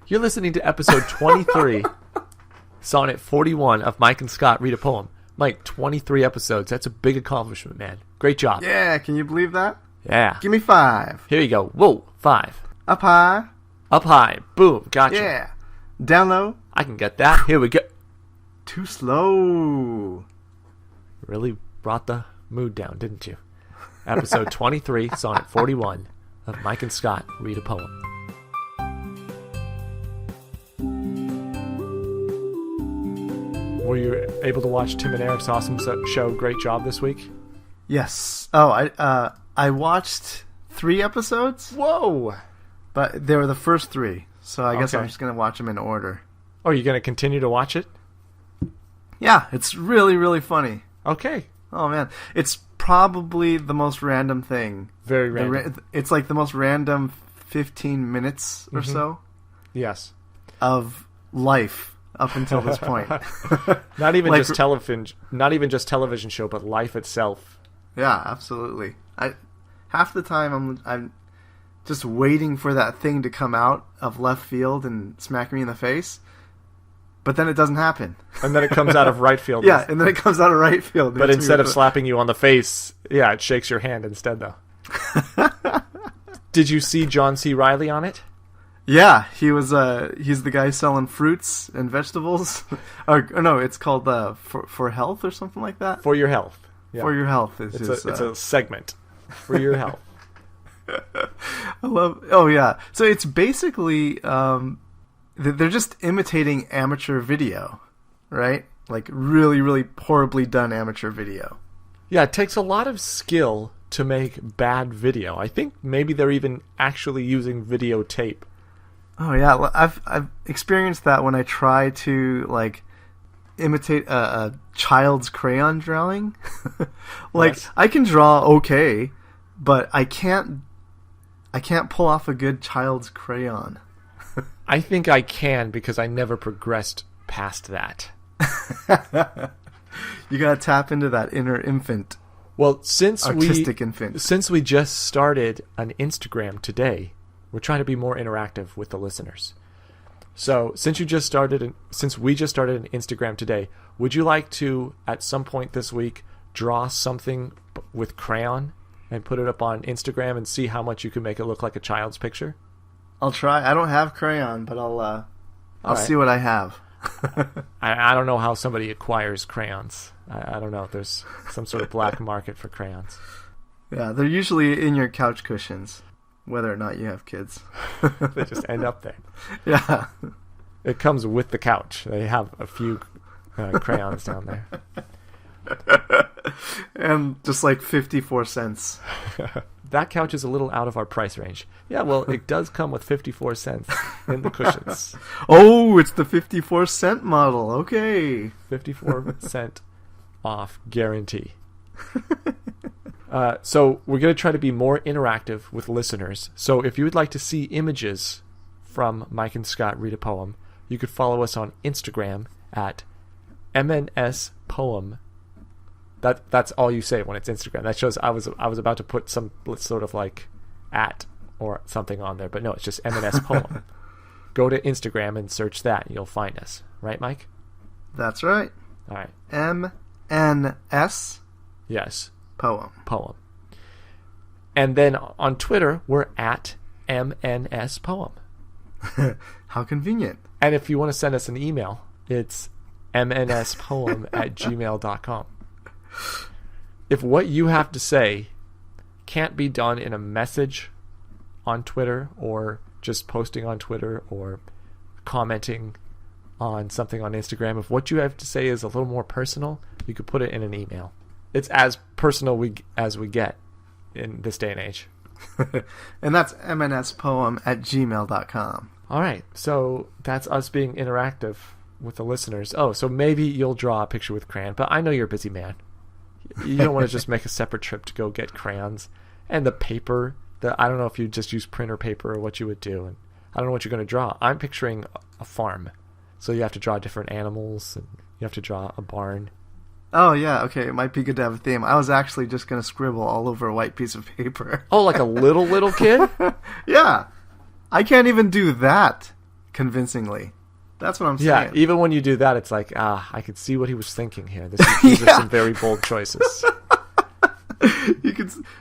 You're listening to episode 23, Sonnet 41 of Mike and Scott Read a Poem. Mike, 23 episodes. That's a big accomplishment, man. Great job. Yeah, can you believe that? Yeah. Give me 5. Here you go. Whoa, 5. Up high. Up high. Boom. Gotcha. Yeah. Down low. I can get that. Here we go. Too slow. Really brought the mood down, didn't you? Episode 23, Sonnet 41 of Mike and Scott Read a Poem. Were you able to watch Tim and Eric's awesome show, Great Job, this week? Yes. Oh, I watched 3 episodes. Whoa! But they were the first 3, so I guess I'm just going to watch them in order. Oh, you're going to continue to watch it? Yeah, it's really, really funny. Okay. Oh, man. It's probably the most random thing. Very random. It's like the most random 15 minutes or so. Yes. Of life up until this point. Not even just television show, but life itself. Yeah, absolutely. Half the time I'm just waiting for that thing to come out of left field and smack me in the face. But then it doesn't happen. And then it comes out of right field. Yeah, and then it comes out of right field. But instead of slapping you on the face, yeah, it shakes your hand instead, though. Did you see John C. Reilly on it? Yeah, he's the guy selling fruits and vegetables. or no, it's called for health or something like that. For your health. Yeah. For your health. It's a segment. For your health. I love. Oh yeah. So it's basically they're just imitating amateur video, right? Like really, really horribly done amateur video. Yeah, it takes a lot of skill to make bad video. I think maybe they're even actually using videotape. Oh yeah, I've experienced that when I try to like imitate a child's crayon drawing. Like yes. I can draw okay, but I can't pull off a good child's crayon. I think I can because I never progressed past that. You gotta tap into that inner infant. Well, since we just started an Instagram today, we're trying to be more interactive with the listeners. So since we just started an Instagram today, would you like to, at some point this week, draw something with crayon and put it up on Instagram and see how much you can make it look like a child's picture? I'll try. I don't have crayon, but I'll see what I have. I don't know how somebody acquires crayons. I don't know if there's some sort of black market for crayons. Yeah, they're usually in your couch cushions. Whether or not you have kids. They just end up there. Yeah. It comes with the couch. They have a few crayons down there. And just like 54 cents. That couch is a little out of our price range. Yeah, well, it does come with 54 cents in the cushions. Oh, it's the 54-cent model. Okay. 54% off guarantee. So we're going to try to be more interactive with listeners. So if you would like to see images from Mike and Scott Read a Poem, you could follow us on Instagram at MNSPoem. That's all you say when it's Instagram. That shows I was about to put some sort of like at or something on there, but no, it's just MNSPoem. Go to Instagram and search that, and you'll find us. Right, Mike? That's right. All right. MNS. Yes. Poem. And then on Twitter, we're at MNSPoem. How convenient. And if you want to send us an email, it's mnspoem@gmail.com. If what you have to say can't be done in a message on Twitter or just posting on Twitter or commenting on something on Instagram, if what you have to say is a little more personal, you could put it in an email. It's as personal as we get in this day and age. And that's mnspoem@gmail.com. All right, so that's us being interactive with the listeners. Oh, so maybe you'll draw a picture with crayon, but I know you're a busy man. You don't want to just make a separate trip to go get crayons. And the paper, I don't know if you just use printer paper or what you would do. And I don't know what you're going to draw. I'm picturing a farm. So you have to draw different animals, and you have to draw a barn. Oh, yeah, okay, it might be good to have a theme. I was actually just going to scribble all over a white piece of paper. Oh, like a little kid? Yeah. I can't even do that. convincingly. That's what I'm Yeah, saying. even when you do that, it's like, I could see what he was thinking here. These are some very bold choices.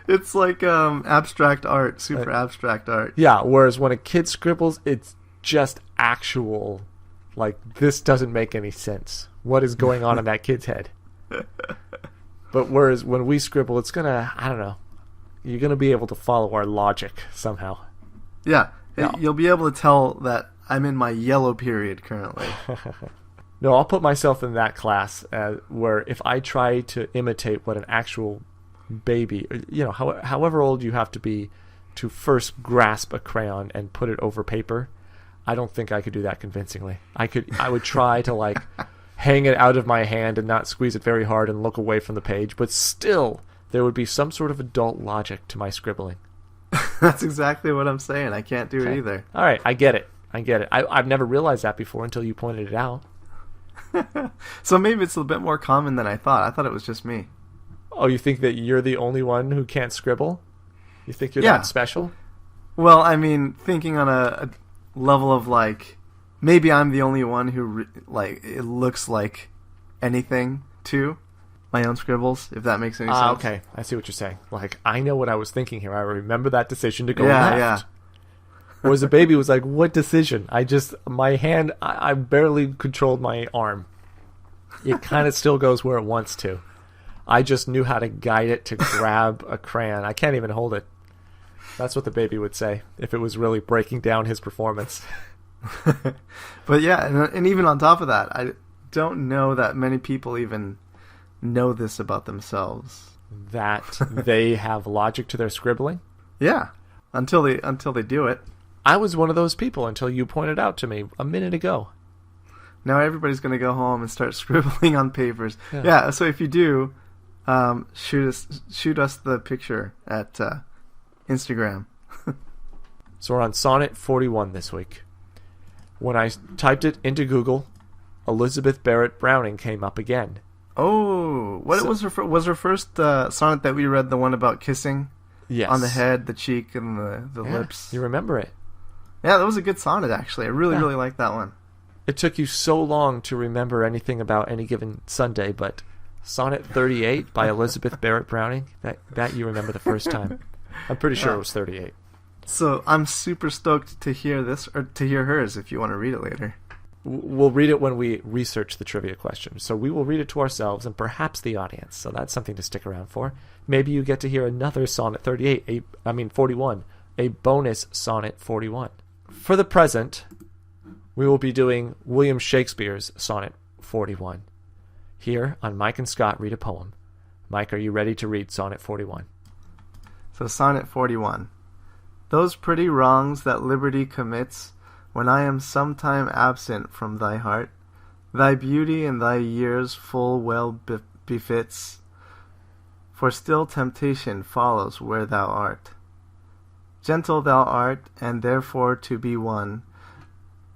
It's like abstract art, super abstract art. Yeah, whereas when a kid scribbles, it's just actual, like, this doesn't make any sense. What is going on in that kid's head? But whereas when we scribble, it's gonna, I don't know, you're gonna be able to follow our logic somehow. Yeah, No. You'll be able to tell that I'm in my yellow period currently. No, I'll put myself in that class where if I try to imitate what an actual baby, however old you have to be to first grasp a crayon and put it over paper, I don't think I could do that convincingly. I would try to like hang it out of my hand and not squeeze it very hard and look away from the page, but still there would be some sort of adult logic to my scribbling. That's exactly what I'm saying. I can't do it either. All right, I get it. I've never realized that before until you pointed it out. So maybe it's a bit more common than I thought. I thought it was just me. Oh, you think that you're the only one who can't scribble? You think you're that special? Well, I mean, thinking on a level of like, maybe I'm the only one who it looks like anything to my own scribbles, if that makes any sense. Okay, I see what you're saying. Like, I know what I was thinking here. I remember that decision to go left. Yeah. Whereas the baby was like, what decision? My hand, I barely controlled my arm. It kind of still goes where it wants to. I just knew how to guide it to grab a crayon. I can't even hold it. That's what the baby would say if it was really breaking down his performance. But yeah, and even on top of that, I don't know that many people even know this about themselves. That they have logic to their scribbling? Yeah, until they do it. I was one of those people until you pointed out to me a minute ago. Now everybody's going to go home and start scribbling on papers. Yeah, so if you do, shoot us the picture at Instagram. So we're on Sonnet 41 this week. When I typed it into Google, Elizabeth Barrett Browning came up again. Oh, was her first sonnet that we read the one about kissing? Yes. On the head, the cheek, and the lips. You remember it. Yeah, that was a good sonnet, actually. I really liked that one. It took you so long to remember anything about any given Sunday, but Sonnet 38 by Elizabeth Barrett Browning, that you remember the first time. I'm pretty sure it was 38. So I'm super stoked to hear this, or to hear hers if you want to read it later. We'll read it when we research the trivia question. So we will read it to ourselves and perhaps the audience. So that's something to stick around for. Maybe you get to hear another Sonnet 41, a bonus Sonnet 41. For the present, we will be doing William Shakespeare's Sonnet 41. Here on Mike and Scott Read a Poem. Mike, are you ready to read Sonnet 41? So Sonnet 41. Those pretty wrongs that liberty commits, when I am sometime absent from thy heart, thy beauty and thy years full well befits, for still temptation follows where thou art. Gentle thou art, and therefore to be won.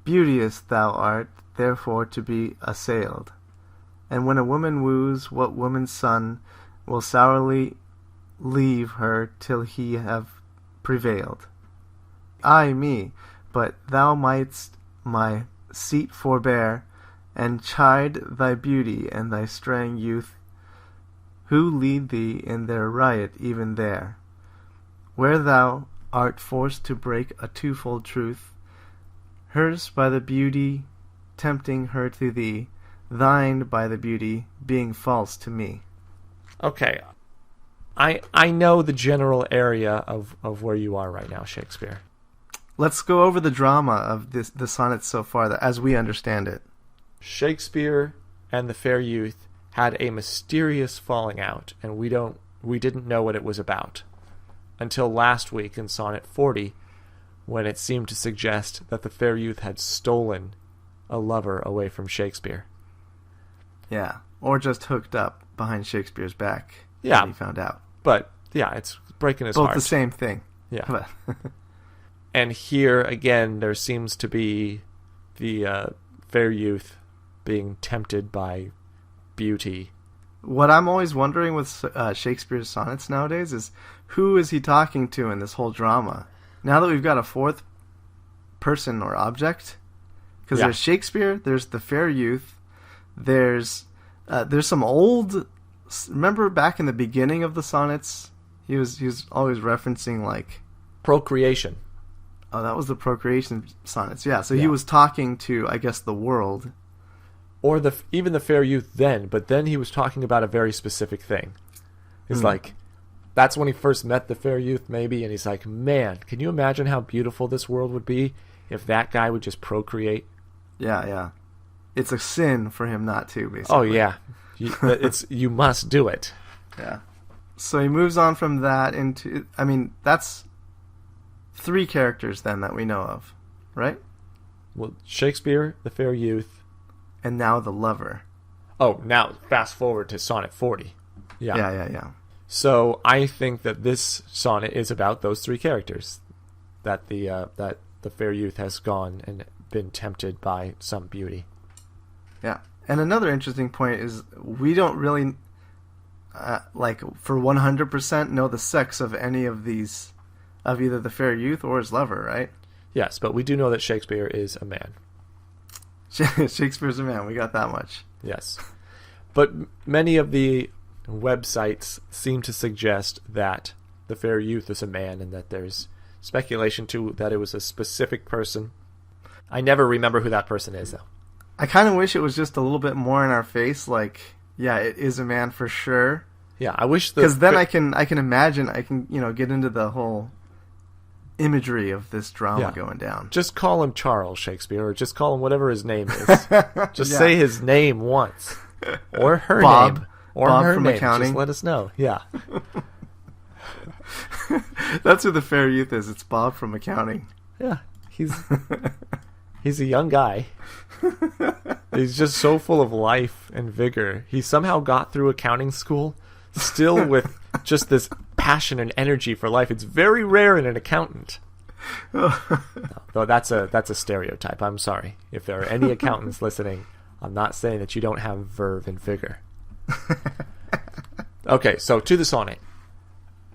Beauteous thou art, therefore to be assailed. And when a woman woos, what woman's son will sourly leave her till he have prevailed? Ay me, but thou mightst my seat forbear, and chide thy beauty and thy straying youth, who lead thee in their riot even there, where thou art forced to break a twofold truth, hers by the beauty tempting her to thee, thine by the beauty being false to me. Okay. I know the general area of where you are right now, Shakespeare. Let's go over the drama of the sonnets so far, as we understand it. Shakespeare and the fair youth had a mysterious falling out, and we didn't know what it was about until last week in Sonnet 40, when it seemed to suggest that the fair youth had stolen a lover away from Shakespeare. Yeah, or just hooked up behind Shakespeare's back. Yeah, he found out. But yeah, it's breaking his heart. Both the same thing. Yeah. And here again, there seems to be the fair youth being tempted by beauty. What I'm always wondering with Shakespeare's sonnets nowadays is, who is he talking to in this whole drama? Now that we've got a fourth person or object, Because Yeah. there's Shakespeare, there's the fair youth, there's some old. Remember back in the beginning of the sonnets, he was always referencing like, Procreation. oh, that was the procreation sonnets. Yeah, so he Yeah. was talking to, I guess, the world. Or even the fair youth then, but then he was talking about a very specific thing. He's like, that's when he first met the fair youth, maybe, and he's like, man, can you imagine how beautiful this world would be if that guy would just procreate? Yeah, yeah. It's a sin for him not to, basically. Oh yeah, you must do it. Yeah. So he moves on from that into, I mean, that's 3 characters then that we know of, right? Well, Shakespeare, the fair youth. And now the lover. Oh, now fast forward to Sonnet 40. Yeah. Yeah. So I think that this sonnet is about those 3 characters, that the fair youth has gone and been tempted by some beauty. Yeah. And another interesting point is we don't really, like, for 100% know the sex of any of these, of either the fair youth or his lover, right? Yes, but we do know that Shakespeare is a man. Shakespeare's a man. We got that much. Yes. But many of the websites seem to suggest that the fair youth is a man and that there's speculation too that it was a specific person. I never remember who that person is, though. I kind of wish it was just a little bit more in our face, like, yeah, it is a man for sure. Yeah, I wish because then I can imagine, I can get into the whole imagery of this drama going down. Just call him Charles Shakespeare, or just call him whatever his name is. Just say his name once, or her Bob. name, or Bob her from name. accounting. Just let us know. Yeah. That's who the fair youth is. It's Bob from accounting. Yeah, he's a young guy. He's just so full of life and vigor. He somehow got through accounting school, still with just this passion and energy for life. It's very rare in an accountant. Though that's a stereotype. I'm sorry if there are any accountants listening. I'm not saying that you don't have verve and vigor. Okay, so to the sonnet.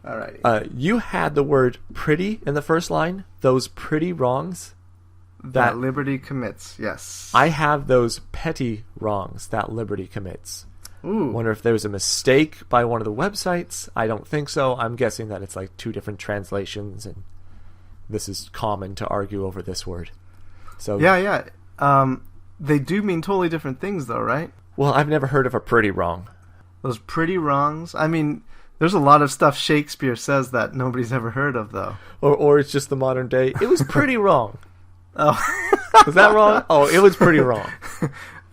All right. You had the word pretty in the first line. Those pretty wrongs. That liberty commits. Yes. I have those petty wrongs that liberty commits. Ooh. Wonder if there was a mistake by one of the websites. I don't think so. I'm guessing that it's like 2 different translations, and this is common to argue over this word. So yeah. They do mean totally different things, though, right? Well, I've never heard of a pretty wrong. Those pretty wrongs. I mean, there's a lot of stuff Shakespeare says that nobody's ever heard of, though. Or it's just the modern day. It was pretty wrong. Oh, Was that wrong? Oh, it was pretty wrong.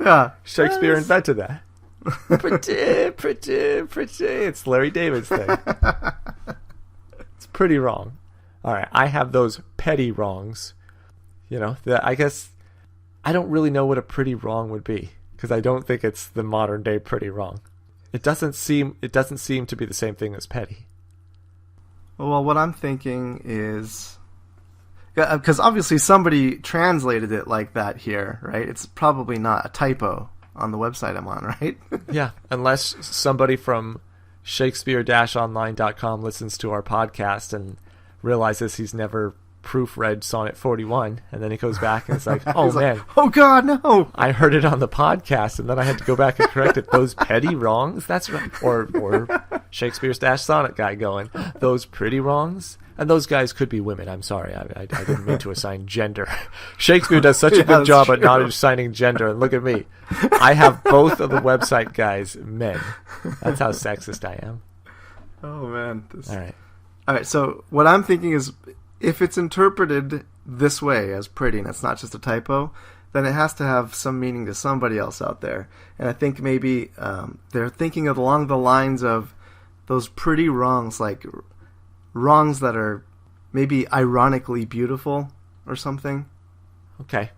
yeah. Shakespeare invented that. Pretty. It's Larry David's thing. It's pretty wrong. All right, I have those petty wrongs. I guess I don't really know what a pretty wrong would be, because I don't think it's the modern day pretty wrong. It doesn't seem to be the same thing as petty. Well, what I'm thinking is, because obviously somebody translated it like that here, right? It's probably not a typo on the website I'm on, right? Yeah, unless somebody from Shakespeare-online.com listens to our podcast and realizes he's never proofread Sonnet 41, and then he goes back and it's like, oh man, oh god, no! I heard it on the podcast, and then I had to go back and correct it. Those petty wrongs? That's right. Or Shakespeare's Sonnet guy going, those pretty wrongs? And those guys could be women. I'm sorry. I didn't mean to assign gender. Shakespeare does such a good job at not assigning gender, and look at me. I have both of the website guys men. That's how sexist I am. Oh man. All right, so what I'm thinking is, if it's interpreted this way as pretty, and it's not just a typo, then it has to have some meaning to somebody else out there. And I think maybe they're thinking of along the lines of those pretty wrongs, like wrongs that are maybe ironically beautiful or something. Okay.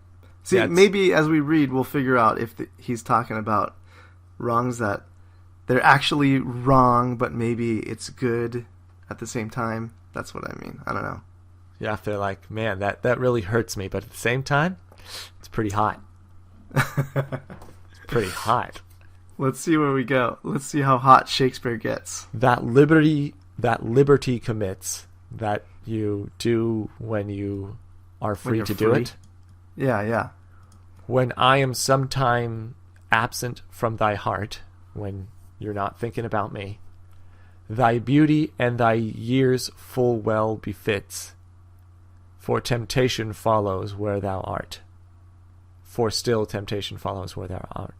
See, yeah, maybe as we read, we'll figure out if he's talking about wrongs that they're actually wrong, but maybe it's good at the same time. That's what I mean. I don't know. Yeah, if they're like, man, that really hurts me, but at the same time, it's pretty hot. It's pretty hot. Let's see where we go. Let's see how hot Shakespeare gets. That liberty commits, that you do when you are free to do it. Yeah. When I am sometime absent from thy heart, when you're not thinking about me, thy beauty and thy years full well befits, for temptation follows where thou art. For still temptation follows where thou art.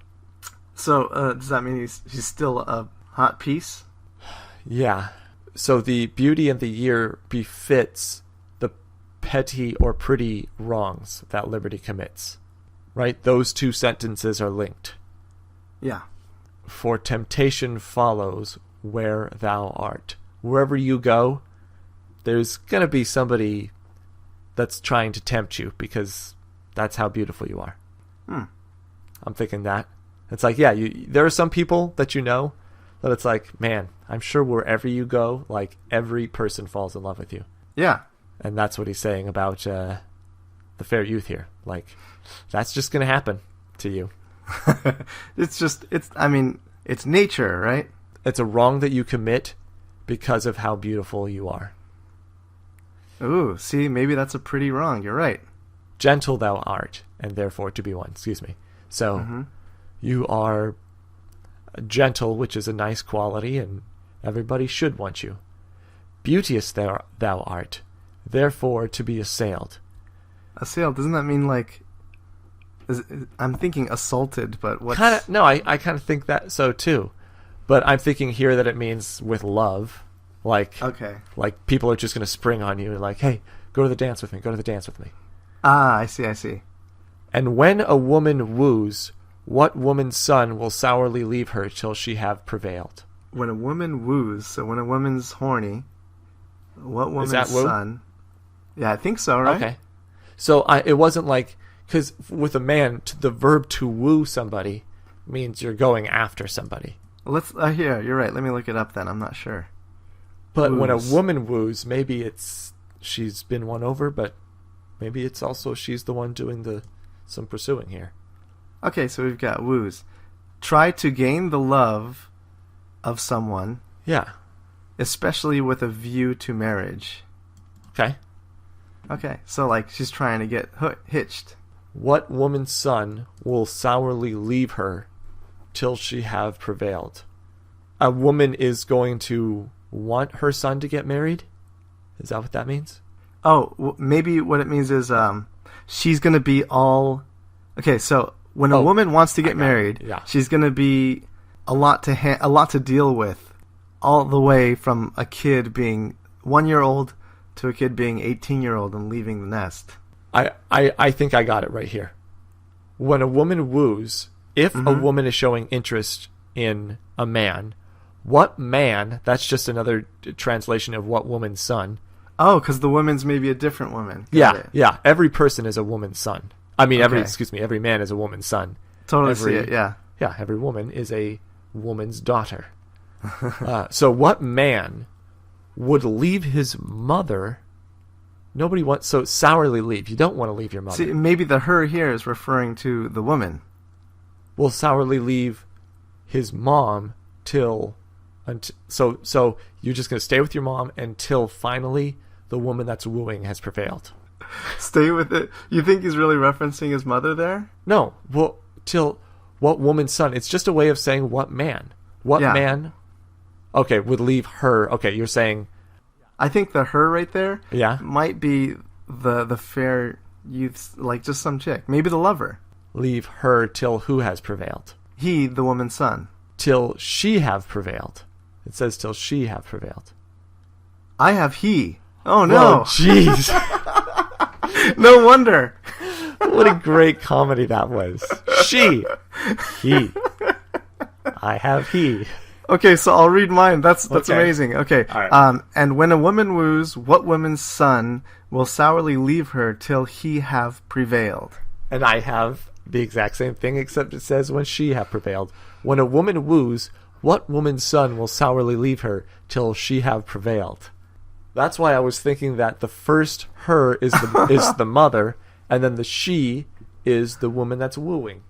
So, does that mean he's still a hot piece? Yeah. So the beauty and the year befits the petty or pretty wrongs that liberty commits. Right? Those two sentences are linked. Yeah. For temptation follows where thou art. Wherever you go, there's going to be somebody that's trying to tempt you because that's how beautiful you are. I'm thinking that. It's like, yeah, there are some people that you know that it's like, man, I'm sure wherever you go, like every person falls in love with you. Yeah. And that's what he's saying about the fair youth here. Like, that's just going to happen to you. It's nature, right? It's a wrong that you commit because of how beautiful you are. Ooh, see, maybe that's a pretty wrong. You're right. Gentle thou art, and therefore to be one. Excuse me. So, you are gentle, which is a nice quality, and everybody should want you. Beauteous thou art, therefore to be assailed. Assailed, doesn't that mean like... I'm thinking assaulted, but what's... No, I kind of think that so too. But I'm thinking here that it means with love. Like, okay. Like people are just going to spring on you and like, hey, go to the dance with me, go to the dance with me. Ah, I see. And when a woman woos, what woman's son will sourly leave her till she have prevailed? When a woman woos, so when a woman's horny, what woman's son... Yeah, I think so, right? Okay. So it wasn't like... Because with a man, the verb to woo somebody means you're going after somebody. Let's... Here, you're right. Let me look it up then. I'm not sure. But when a woman woos, maybe it's she's been won over, but maybe it's also she's the one doing some pursuing here. Okay, so we've got woos. Try to gain the love of someone. Yeah. Especially with a view to marriage. Okay, so like she's trying to get hitched. What woman's son will sourly leave her till she have prevailed? A woman is going to want her son to get married? Is that what that means? Oh, maybe what it means is she's going to be all... Okay, so when a woman wants to get married, she's going to be a lot to deal with, all the way from a kid being 1-year-old to a kid being 18-year-old and leaving the nest. I think I got it right here. When a woman woos, if a woman is showing interest in a man, what man, that's just another translation of what woman's son. Oh, because the woman's maybe a different woman. Yeah. Every person is a woman's son. I mean, every man is a woman's son. Totally see it, yeah. Yeah, every woman is a woman's daughter. So what man would leave his mother... Nobody wants... So sourly leave. You don't want to leave your mother. See, maybe the her here is referring to the woman. Will sourly leave his mom till... So you're just going to stay with your mom until finally the woman that's wooing has prevailed. Stay with it? You think he's really referencing his mother there? No. Well, till what woman's son? It's just a way of saying what man. What man... Okay, would leave her... Okay, you're saying... I think the her right there yeah. might be the fair youth, like just some chick. Maybe the lover. Leave her till who has prevailed? He, the woman's son. Till she have prevailed. It says till she have prevailed. I have he. Oh no. Jeez. No wonder. What a great comedy that was. She. He. I have he. Okay, so I'll read mine. That's okay. Amazing. Okay. All right. And when a woman woos, what woman's son will sourly leave her till he have prevailed? And I have the exact same thing, except it says when she have prevailed. When a woman woos, what woman's son will sourly leave her till she have prevailed? That's why I was thinking that the first her is the mother, and then the she is the woman that's wooing.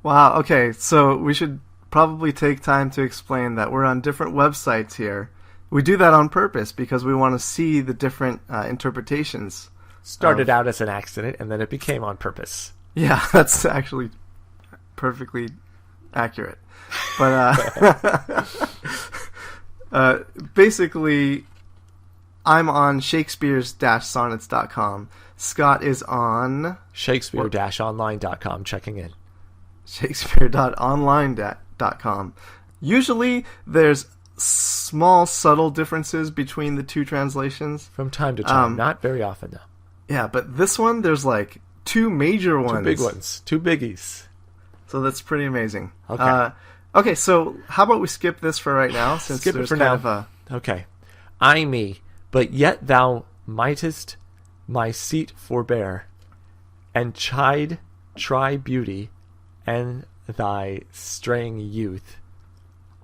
Wow. Okay, so we should probably take time to explain that we're on different websites here. We do that on purpose because we want to see the different interpretations. Started out as an accident, and then it became on purpose. Yeah, that's actually perfectly accurate. But basically, I'm on Shakespeare's-sonnets.com. Scott is on Shakespeare-online.com, checking in. Shakespeare.online.com. Usually, there's small, subtle differences between the two translations. From time to time. Not very often, though. Yeah, but this one, there's like two major ones. Two big ones. Two biggies. So that's pretty amazing. Okay. Okay, so how about we skip this for right now? Since Skip it there's for kind now. of Okay. I me, but yet thou mightest my seat forbear, and try beauty, and thy straying youth.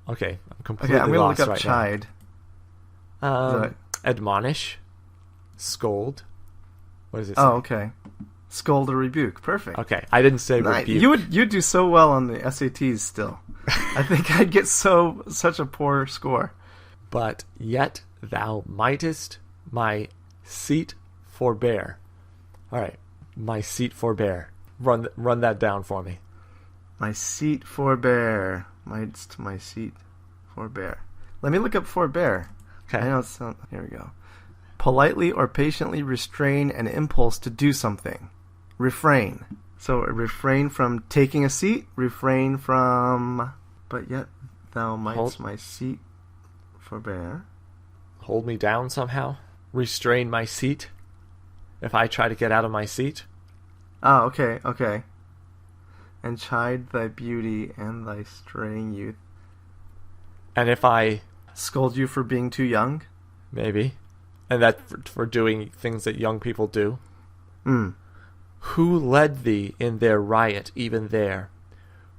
Okay, I'm completely I'm going to lost look up right chide. now. Admonish, scold. What does it say? Oh, okay. Scold or rebuke. Perfect. Okay, I didn't say Nice. rebuke. You'd do so well on the SATs still. I think I'd get such a poor score. But yet thou mightest my seat forbear. All right, my seat forbear. Run that down for me. My seat forbear. Mightst my seat forbear. Let me look up forbear. Okay. I know it's not, here we go. Politely or patiently restrain an impulse to do something. Refrain. So refrain from taking a seat. Refrain from. But yet thou mightst my seat forbear. Hold me down somehow. Restrain my seat. If I try to get out of my seat. Oh, okay, okay. And chide thy beauty and thy straying youth. And if I... Scold you for being too young? Maybe. And that for doing things that young people do. Hmm. Who led thee in their riot even there,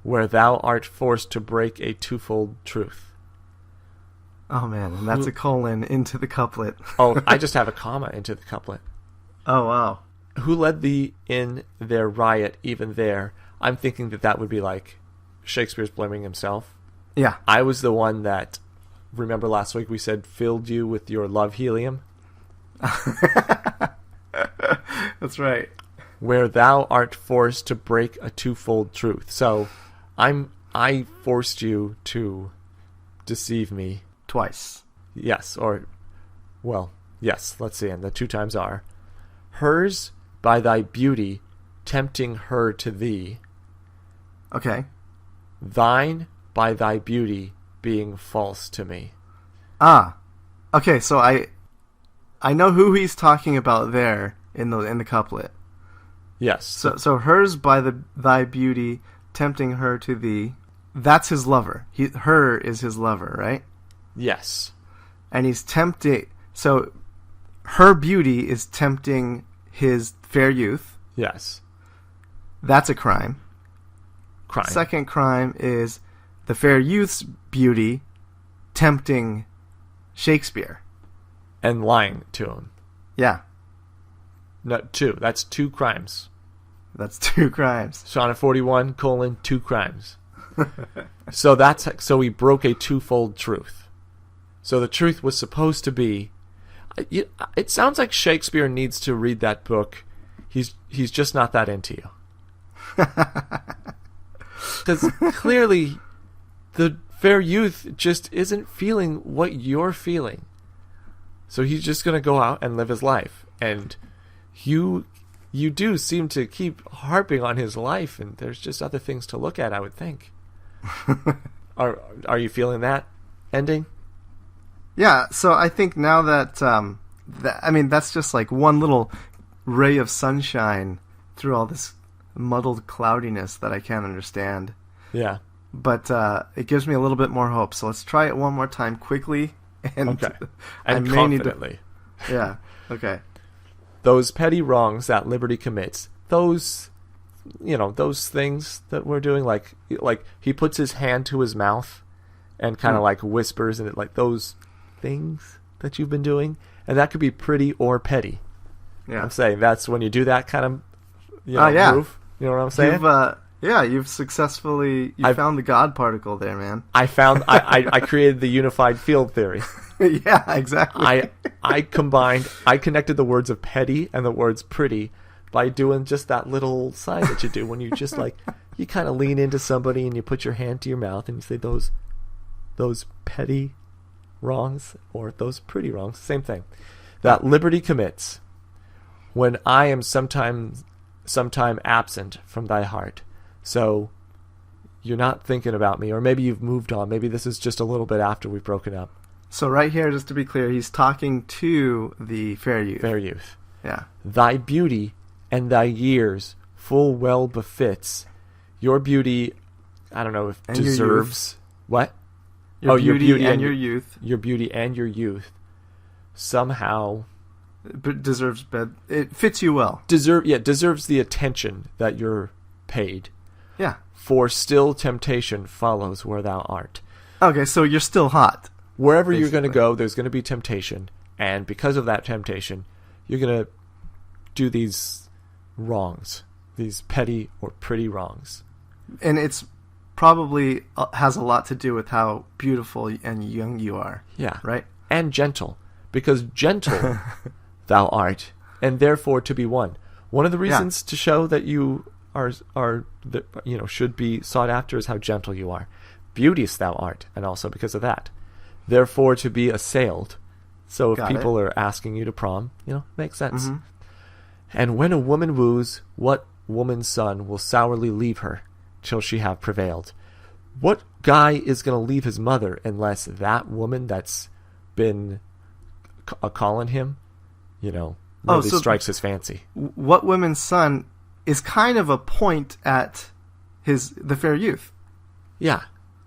where thou art forced to break a twofold truth? Oh man, and that's a colon into the couplet. Oh, I just have a comma into the couplet. Oh wow. Who led thee in their riot even there? I'm thinking that would be like Shakespeare's blaming himself. Yeah. I was the one that, remember last week we said, filled you with your love helium? That's right. Where thou art forced to break a twofold truth. So I forced you to deceive me. Twice. Yes, or, well, yes, let's see, and the two times are. Hers by thy beauty, tempting her to thee. Okay. Thine by thy beauty, being false to me. Ah. Okay, so I know who he's talking about there in the couplet. Yes. So hers by thy beauty, tempting her to thee. That's his lover. Her is his lover, right? Yes. And he's tempting. So her beauty is tempting his fair youth. Yes. That's a crime. Crime. Second crime is the fair youth's beauty tempting Shakespeare. And lying to him. Yeah. No, two. That's two crimes. That's two crimes. Sonnet 41, two crimes. So he broke a twofold truth. So the truth was supposed to be... It sounds like Shakespeare needs to read that book. He's just not that into you. Because clearly the fair youth just isn't feeling what you're feeling. So he's just going to go out and live his life. And you do seem to keep harping on his life, and there's just other things to look at, I would think. Are you feeling that ending? Yeah, so I think now that, that's just like one little ray of sunshine through all this muddled cloudiness that I can't understand. Yeah. But it gives me a little bit more hope. So let's try it one more time quickly. And okay. And confidently. Yeah, okay. Those petty wrongs that liberty commits, those things that we're doing, like he puts his hand to his mouth and kind of like whispers, and it like those things that you've been doing, and that could be pretty or petty. Yeah. I'm saying that's when you do that kind of yeah. move. You know what I'm saying? You've successfully found the God particle there, man. I created the unified field theory. Yeah, exactly. I connected the words of petty and the words pretty by doing just that little sign that you do when you just like, you kind of lean into somebody and you put your hand to your mouth and you say those petty wrongs or those pretty wrongs, same thing. That liberty commits when I am sometime absent from thy heart. So you're not thinking about me, or maybe you've moved on. Maybe this is just a little bit after we've broken up. So right here, just to be clear, he's talking to the fair youth. Fair youth. Yeah. Thy beauty and thy years full well befits. Your beauty, I don't know if and deserves... What? Your beauty and your youth. Your beauty and your youth somehow... But deserves it fits you well. Deserves the attention that you're paid. Yeah. For still temptation follows where thou art. Okay, so you're still hot. Wherever basically. you're going to go, there's going to be temptation. And because of that temptation, you're going to do these wrongs. These petty or pretty wrongs. And it's probably has a lot to do with how beautiful and young you are. Yeah. Right? And gentle. Because gentle thou art, and therefore to be won. One of the reasons to show that you are should be sought after is how gentle you are. Beauteous thou art, and also because of that. Therefore to be assailed. So if people are asking you to prom, makes sense. Mm-hmm. And when a woman woos, what woman's son will sourly leave her till she have prevailed? What guy is going to leave his mother unless that woman that's been calling him, really strikes his fancy? What woman's son is kind of a point at the fair youth. Yeah.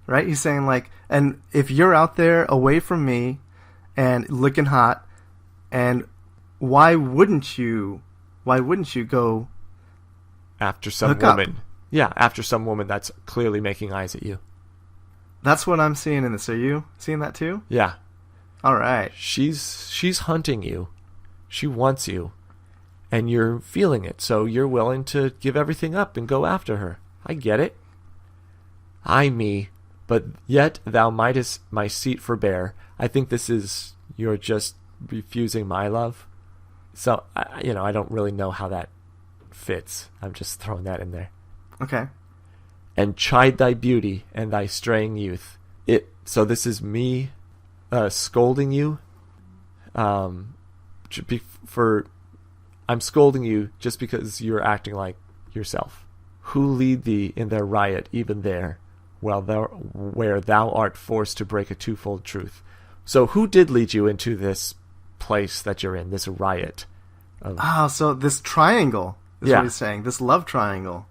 Right? He's saying like, and if you're out there away from me and looking hot, and why wouldn't you go after some woman? Up? Yeah, after some woman that's clearly making eyes at you. That's what I'm seeing in this. Are you seeing that too? Yeah. All right. She's hunting you. She wants you. And you're feeling it. So you're willing to give everything up and go after her. I get it. Ay me, but yet thou mightest my seat forbear. I think this is, you're just refusing my love. So, I don't really know how that fits. I'm just throwing that in there. Okay. And chide thy beauty and thy straying youth. So this is me scolding you. I'm scolding you just because you're acting like yourself. Who lead thee in their riot even there, where thou art forced to break a twofold truth? So who did lead you into this place that you're in, this riot? So this triangle is what he's saying. This love triangle.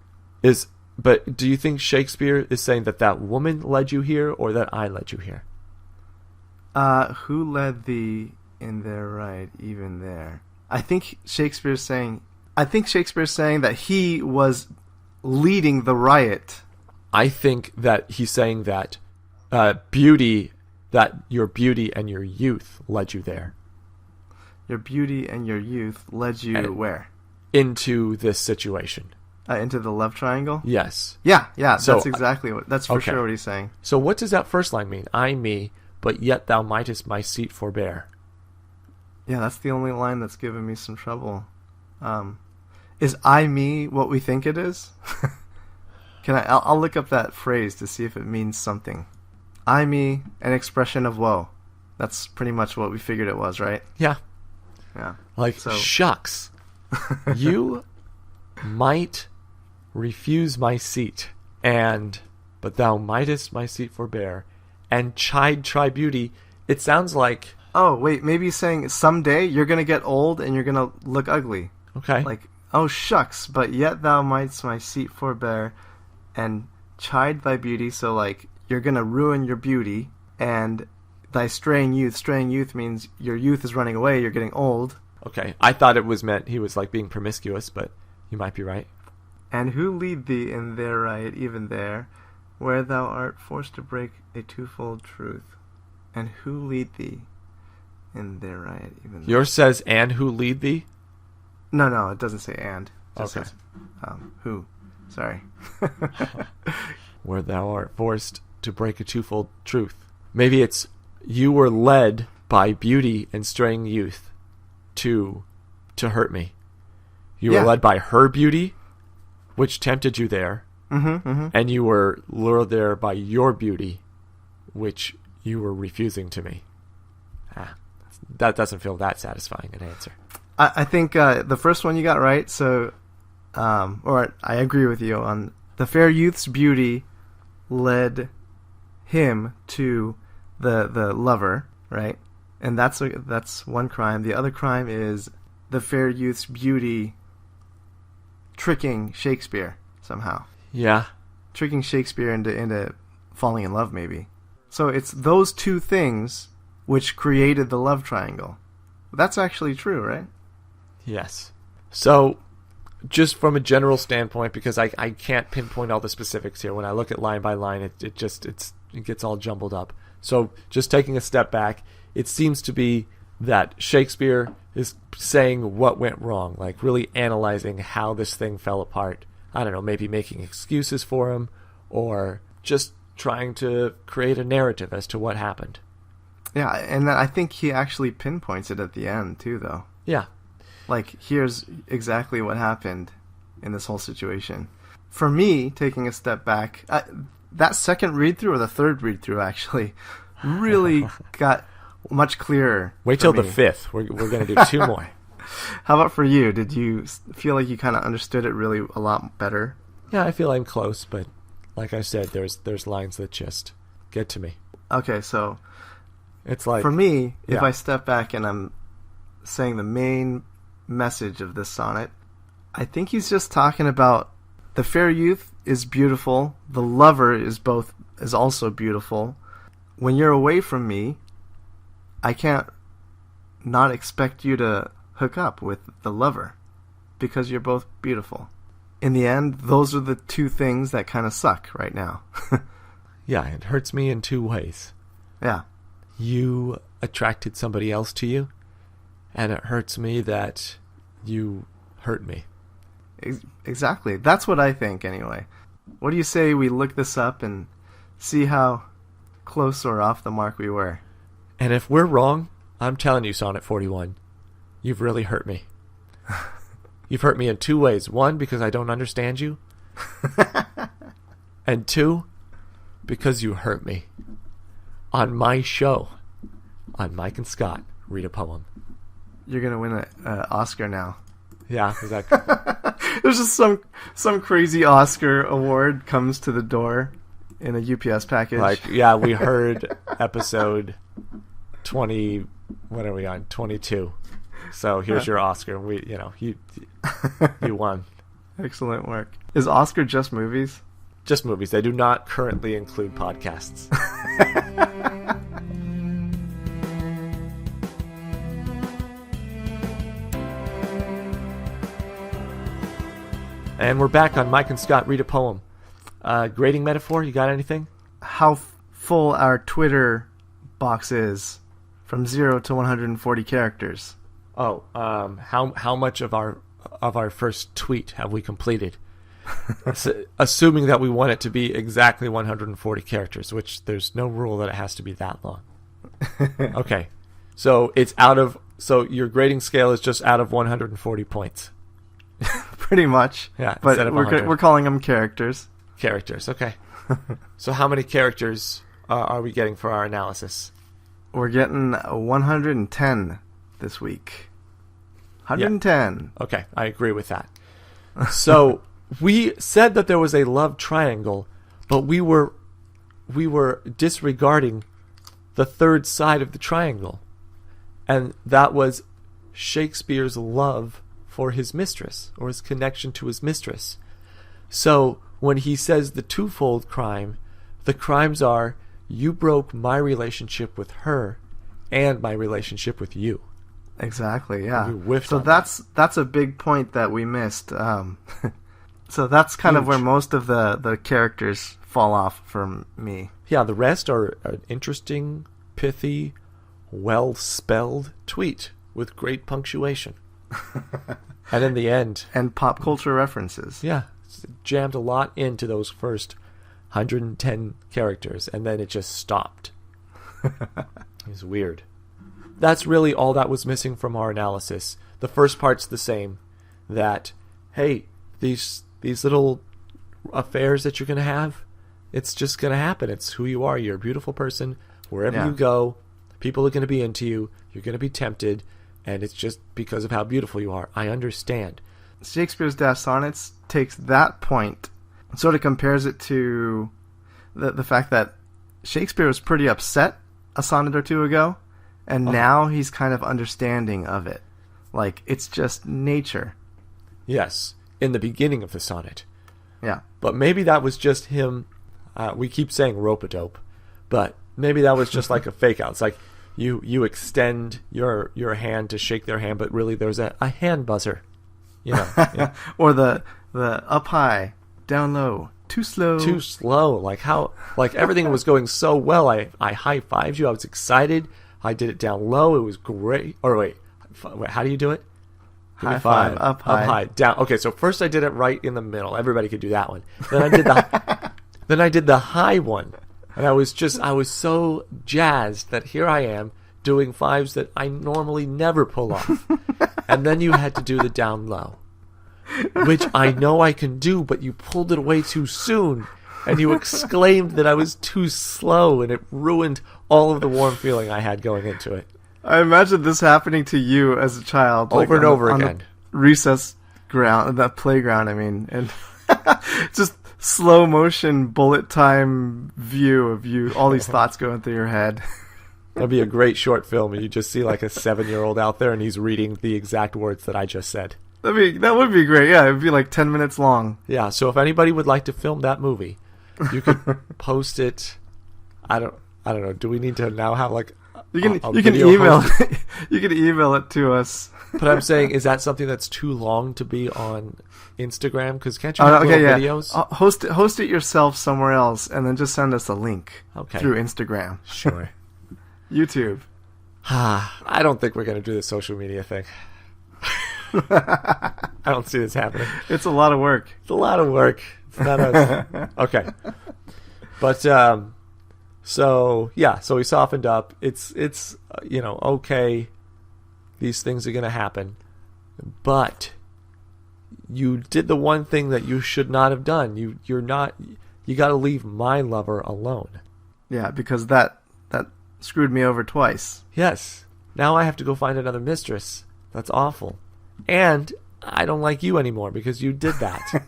But do you think Shakespeare is saying that woman led you here, or that I led you here? Who led thee in their riot even there? I think Shakespeare's saying that he was leading the riot. I think that he's saying that your beauty and your youth led you there. Your beauty and your youth led you where? Into this situation. Into the love triangle? Yes. Yeah, so, that's for sure what he's saying. So what does that first line mean? I me, but yet thou mightest my seat forbear. Yeah, that's the only line that's given me some trouble. Is I me what we think it is? I'll look up that phrase to see if it means something. I me, an expression of woe. That's pretty much what we figured it was, right? Yeah. Yeah. Shucks. You might refuse my seat, but thou mightest my seat forbear, and chide try beauty. It sounds like... Oh, wait, maybe he's saying someday you're going to get old and you're going to look ugly. Okay. Like, oh shucks, but yet thou mightst my seat forbear, and chide thy beauty, so like, you're going to ruin your beauty, and thy straying youth means your youth is running away, you're getting old. Okay, I thought it was meant he was like being promiscuous, but you might be right. And who lead thee in their riot even there, where thou art forced to break a twofold truth? And who lead thee in their riot even there? Yours says, and who lead thee? No, it doesn't say and. It just okay. says, who. Sorry. Where thou art forced to break a twofold truth. Maybe it's, you were led by beauty and straying youth to hurt me. You were led by her beauty, which tempted you there. And you were lured there by your beauty, which you were refusing to me. That doesn't feel that satisfying an answer. I think the first one you got right, so or I agree with you on the fair youth's beauty led him to the lover, right? And that's one crime. The other crime is the fair youth's beauty tricking Shakespeare somehow. Yeah. Tricking Shakespeare into falling in love, maybe. So it's those two things which created the love triangle. That's actually true, right? Yes. So, just from a general standpoint, because I can't pinpoint all the specifics here. When I look at line by line, it gets all jumbled up. So, just taking a step back, it seems to be that Shakespeare is saying what went wrong, like really analyzing how this thing fell apart. I don't know, maybe making excuses for him, or just trying to create a narrative as to what happened. Yeah, and I think he actually pinpoints it at the end, too, though. Yeah. Like, here's exactly what happened in this whole situation. For me, taking a step back, that second read-through, or the third read-through, actually, really got much clearer. Wait till the fifth. We're going to do two more. How about for you? Did you feel like you kind of understood it really a lot better? Yeah, I feel I'm close, but like I said, there's lines that just get to me. Okay, so it's like, for me, if I step back and I'm saying the main message of this sonnet, I think he's just talking about the fair youth is beautiful, the lover is also beautiful. When you're away from me, I can't not expect you to hook up with the lover because you're both beautiful. In the end, those are the two things that kind of suck right now. Yeah, it hurts me in two ways. Yeah. You attracted somebody else to you, and it hurts me that you hurt me. Exactly. That's what I think, anyway. What do you say we look this up and see how close or off the mark we were? And if we're wrong, I'm telling you, Sonnet 41, you've really hurt me. You've hurt me in two ways. One, because I don't understand you. And two, because you hurt me. On my show, on Mike and Scott, read a poem. You're going to win an Oscar now. Yeah, exactly. There's just some crazy Oscar award comes to the door in a UPS package. Like, yeah, we heard episode 20, what are we on? 22. So here's your Oscar. You won. Excellent work. Is Oscar just movies? Just movies. They do not currently include podcasts. And we're back on Mike and Scott Read a Poem. Grading metaphor, you got anything? How full our Twitter box is from 0 to 140 characters. Oh, how much of our first tweet have we completed? So, assuming that we want it to be exactly 140 characters, which there's no rule that it has to be that long. Okay. So your grading scale is just out of 140 points. Pretty much. Yeah. But we're calling them characters. Characters, okay. So how many characters are we getting for our analysis? We're getting 110 this week. 110. Yeah. Okay, I agree with that. So we said that there was a love triangle, but we were disregarding the third side of the triangle, and that was Shakespeare's love for his mistress, or his connection to his mistress. So when he says the twofold crime, the crimes are you broke my relationship with her and my relationship with you. Exactly, yeah. We whiffed so on that's a big point that we missed. So that's kind of where most of the characters fall off for me. Yeah, the rest are an interesting, pithy, well-spelled tweet with great punctuation. And in the end... And pop culture references. Yeah, jammed a lot into those first 110 characters, and then it just stopped. It was weird. That's really all that was missing from our analysis. The first part's the same. that, hey, these little affairs that you're going to have, it's just going to happen. It's who you are. You're a beautiful person. Wherever you go, people are going to be into you. You're going to be tempted, and it's just because of how beautiful you are. I understand. Shakespeare's Das Sonnets takes that point and sort of compares it to the fact that Shakespeare was pretty upset a sonnet or two ago, and now he's kind of understanding of it. Like, it's just nature. Yes, in the beginning of the sonnet. Yeah. But maybe that was just him. We keep saying rope-a-dope, but maybe that was just like a fake out. It's like you extend your hand to shake their hand, but really there's a hand buzzer. You know. Yeah. Or the up high, down low, too slow. Too slow. Like everything was going so well. I high-fived you. I was excited. I did it down low. It was great. Or wait, how do you do it? High five, up high, down. Okay, so first I did it right in the middle. Everybody could do that one. Then I did the high one, and I was so jazzed that here I am doing fives that I normally never pull off, and then you had to do the down low, which I know I can do, but you pulled it away too soon, and you exclaimed that I was too slow, and it ruined all of the warm feeling I had going into it. I imagine this happening to you as a child, over and over again. On the recess ground, that playground. I mean, and just slow motion bullet time view of you, all these thoughts going through your head. That'd be a great short film, and you just see like a 7-year-old out there, and he's reading the exact words that I just said. That would be great. Yeah, it'd be like 10 minutes long. Yeah. So if anybody would like to film that movie, you could post it. I don't know. Do we need to now have like? You can email you can email it to us. But I'm saying, is that something that's too long to be on Instagram? Because can't you have videos? Host it yourself somewhere else, and then just send us a link through Instagram. Sure. YouTube. I don't think we're going to do the social media thing. I don't see this happening. It's a lot of work. It's a lot of work. It's not us. Okay. But so we softened up. It's okay. These things are going to happen, but you did the one thing that you should not have done. You got to leave my lover alone. Yeah, because that screwed me over twice. Yes. Now I have to go find another mistress. That's awful. And I don't like you anymore because you did that.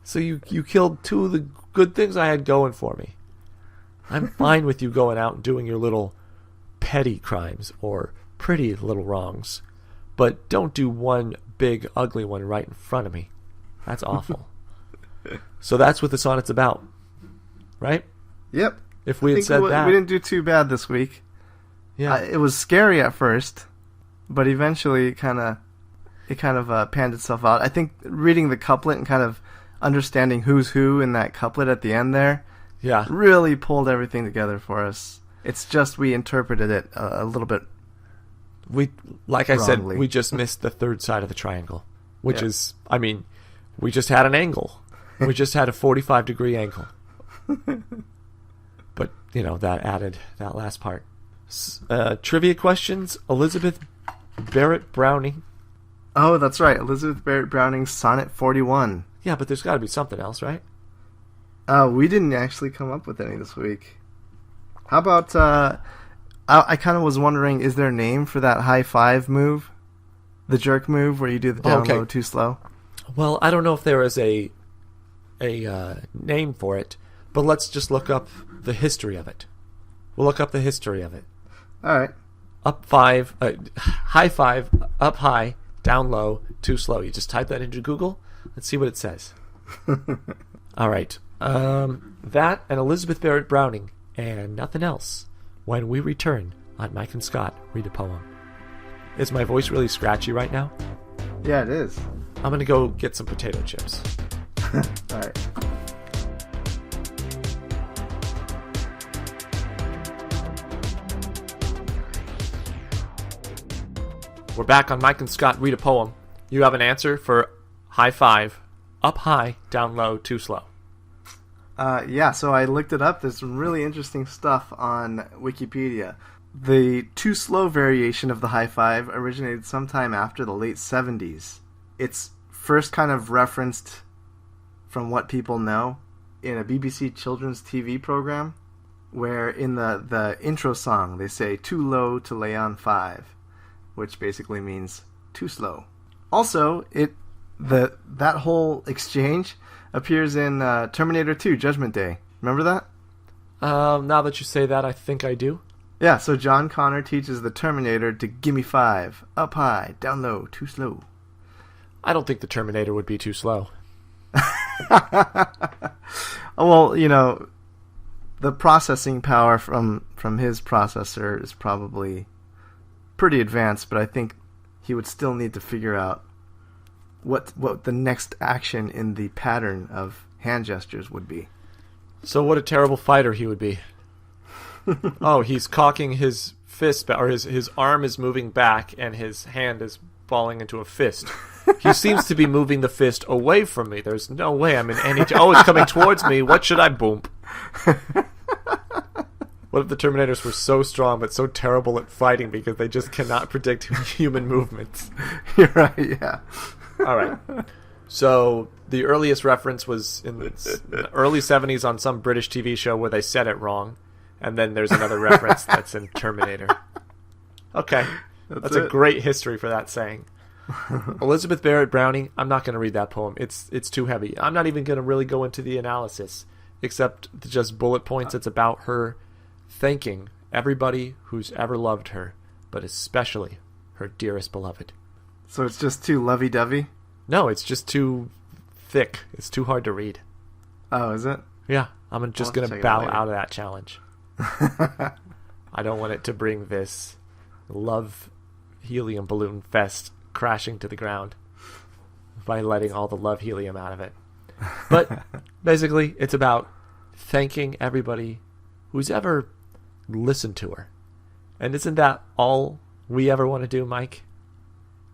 So you killed two of the good things I had going for me. I'm fine with you going out and doing your little petty crimes or pretty little wrongs, but don't do one big ugly one right in front of me. That's awful. So that's what the sonnet's about, right? Yep. If we had said that, we didn't do too bad this week. Yeah, it was scary at first, but eventually it kind of panned itself out. I think reading the couplet and kind of understanding who's who in that couplet at the end there, really pulled everything together for us. It's just we interpreted it a little bit. I said, we just missed the third side of the triangle, which is, we just had an angle. We just had a 45-degree angle. But, that added that last part. Trivia questions. Elizabeth Barrett Browning. Oh, that's right. Elizabeth Barrett Browning's Sonnet 41. Yeah, but there's got to be something else, right? We didn't actually come up with any this week. How about, I kind of was wondering, is there a name for that high five move? The jerk move where you do the down low too slow? Well, I don't know if there is a name for it, but let's just look up the history of it. We'll look up the history of it. All right. Up five, high five, up high, down low, too slow. You just type that into Google. Let's see what it says. All right. That and Elizabeth Barrett Browning and nothing else when we return on Mike and Scott Read a Poem. Is my voice really scratchy right now? Yeah, it is. I'm going to go get some potato chips. All right. We're back on Mike and Scott Read a Poem. You have an answer for high five, up high, down low, too slow. So I looked it up. There's some really interesting stuff on Wikipedia. The too slow variation of the high five originated sometime after the late 70s. it's first kind of referenced, from what people know, in a BBC children's TV program, where in the intro song they say "too low to lay on 5," which basically means too slow. Also, that whole exchange appears in Terminator 2: Judgment Day. Remember that? Now that you say that, I think I do. Yeah, so John Connor teaches the Terminator to gimme 5, up high, down low, too slow. I don't think the Terminator would be too slow. Well, you know, the processing power from his processor is probably pretty advanced, but I think he would still need to figure out what the next action in the pattern of hand gestures would be. So what a terrible fighter he would be. Oh, he's cocking his fist, or his arm is moving back, and his hand is falling into a fist. He seems to be moving the fist away from me. There's no way I'm in any... Oh, it's coming towards me. What should I boom? What if the Terminators were so strong but so terrible at fighting because they just cannot predict human movements? You're right, yeah. All right. So the earliest reference was in the early 70s on some British TV show where they said it wrong. And then there's another reference that's in Terminator. Okay. That's a great history for that saying. Elizabeth Barrett Browning, I'm not going to read that poem. It's too heavy. I'm not even going to really go into the analysis, except just bullet points. It's about her thanking everybody who's ever loved her, but especially her dearest beloved. So it's just too lovey-dovey? No, it's just too thick. It's too hard to read. Oh, is it? Yeah, I'm just going to bow out of that challenge. I don't want it to bring this love helium balloon fest crashing to the ground by letting all the love helium out of it. But basically, it's about thanking everybody who's ever listened to her. And isn't that all we ever want to do, Mike?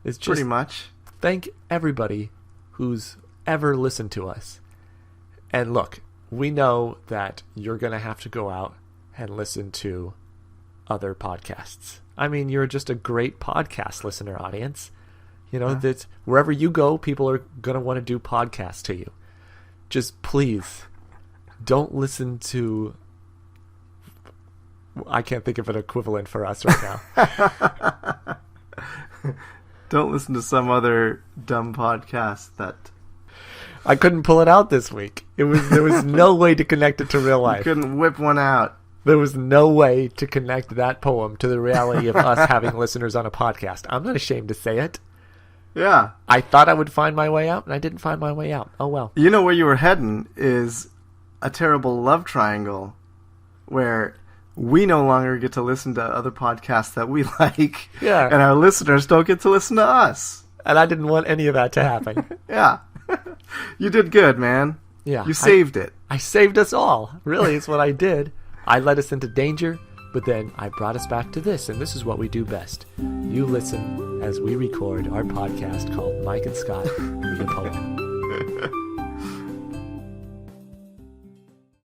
It's just pretty much thank everybody who's ever listened to us. And look, we know that you're going to have to go out and listen to other podcasts. I mean, you're just a great podcast listener, audience. You know, that wherever you go, people are going to want to do podcasts to you. Just please don't listen to... I can't think of an equivalent for us right now. Don't listen to some other dumb podcast that... I couldn't pull it out this week. There was no way to connect it to real life. You couldn't whip one out. There was no way to connect that poem to the reality of us having listeners on a podcast. I'm not ashamed to say it. Yeah. I thought I would find my way out, and I didn't find my way out. Oh, well. You know where you were heading is a terrible love triangle where we no longer get to listen to other podcasts that we like, yeah, and our listeners don't get to listen to us. And I didn't want any of that to happen. Yeah. You did good, man. Yeah. You saved it. I saved us all. Really, it's what I did. I led us into danger, but then I brought us back to this, and this is what we do best. You listen as we record our podcast called Mike and Scott Read a Poem.